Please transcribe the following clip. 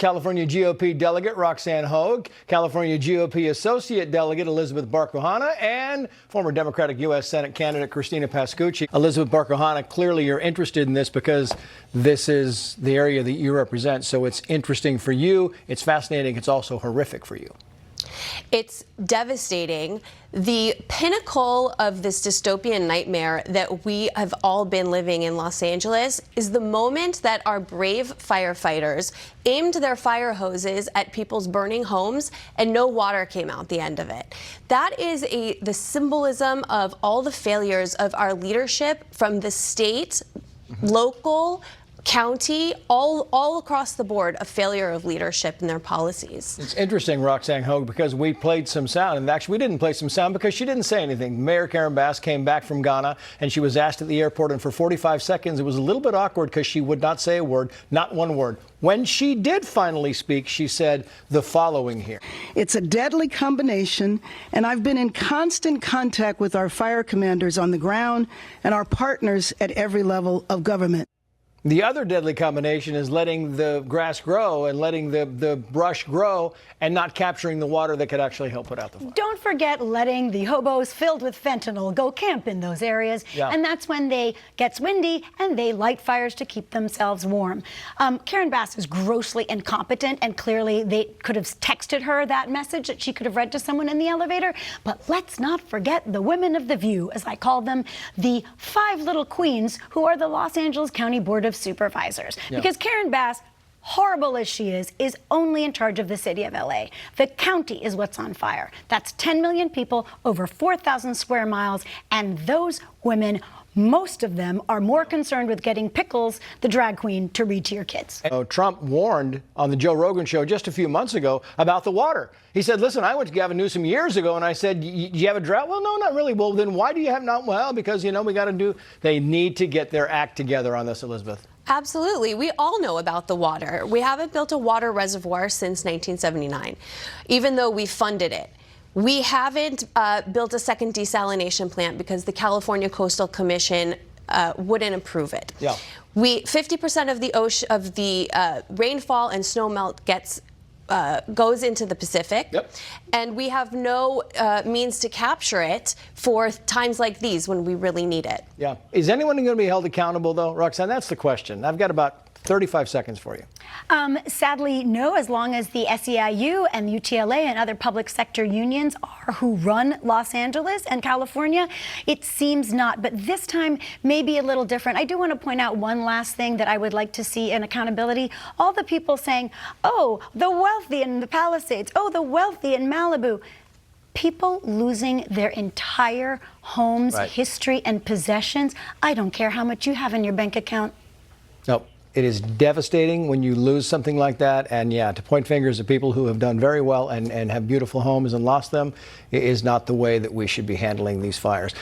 California GOP Delegate Roxanne Hoge, California GOP Associate Delegate Elizabeth Barkohana, and former Democratic U.S. Senate candidate Christina Pascucci. Elizabeth Barkohana, clearly you're interested in this because this is the area that you represent, so it's interesting for you, it's fascinating, it's also horrific for you. It's devastating. The pinnacle of this dystopian nightmare that we have all been living in Los Angeles is the moment that our brave firefighters aimed their fire hoses at people's burning homes and no water came out the end of it. That is the symbolism of all the failures of our leadership from the state, local, county, all across the board, a failure of leadership in their policies. It's interesting, Roxanne Hoge, because we played some sound, and actually we didn't play some sound because she didn't say anything. Mayor Karen Bass came back from Ghana, and she was asked at the airport, and for 45 seconds it was a little bit awkward because she would not say a word, not one word. When she did finally speak, she said the following here. It's a deadly combination, and I've been in constant contact with our fire commanders on the ground and our partners at every level of government. The other deadly combination is letting the grass grow and letting the brush grow and not capturing the water that could actually help put out the fire. Don't forget letting the hobos filled with fentanyl go camp in those areas. Yeah. And that's when they gets windy and they light fires to keep themselves warm. Karen Bass is grossly incompetent, and clearly they could have texted her that message that she could have read to someone in the elevator. But let's not forget the women of the View, as I call them, the 5 little queens who are the Los Angeles County Board of Supervisors. Yeah. Because Karen Bass, horrible as she is only in charge of the city of LA. The county is what's on fire. That's 10 million people, over 4,000 square miles, and those women, most of them, are more concerned with getting Pickles, the drag queen, to read to your kids. Trump warned on the Joe Rogan show just a few months ago about the water. He said, listen, I went to Gavin Newsom years ago and I said, do you have a drought? Well, no, not really. Well, then why do you have not? Well, because, you know, we got to do, they need to get their act together on this, Elizabeth. Absolutely. We all know about the water. We haven't built a water reservoir since 1979, even though we funded it. We haven't built a second desalination plant because the California Coastal Commission wouldn't approve it. Yeah. 50% of the ocean, of the rainfall and snowmelt goes into the Pacific. Yep. And we have no means to capture it for times like these when we really need it. Yeah. Is anyone going to be held accountable, though, Roxanne? That's the question. I've got about 35 seconds for you. Sadly, no, as long as the SEIU and UTLA and other public sector unions are who run Los Angeles and California, it seems not. But this time may be a little different. I do want to point out one last thing that I would like to see in accountability. All the people saying, oh, the wealthy in the Palisades, oh, the wealthy in Malibu. People losing their entire homes, right, history, and possessions. I don't care how much you have in your bank account. No. It is devastating when you lose something like that. And yeah, to point fingers at people who have done very well and have beautiful homes and lost them is not the way that we should be handling these fires.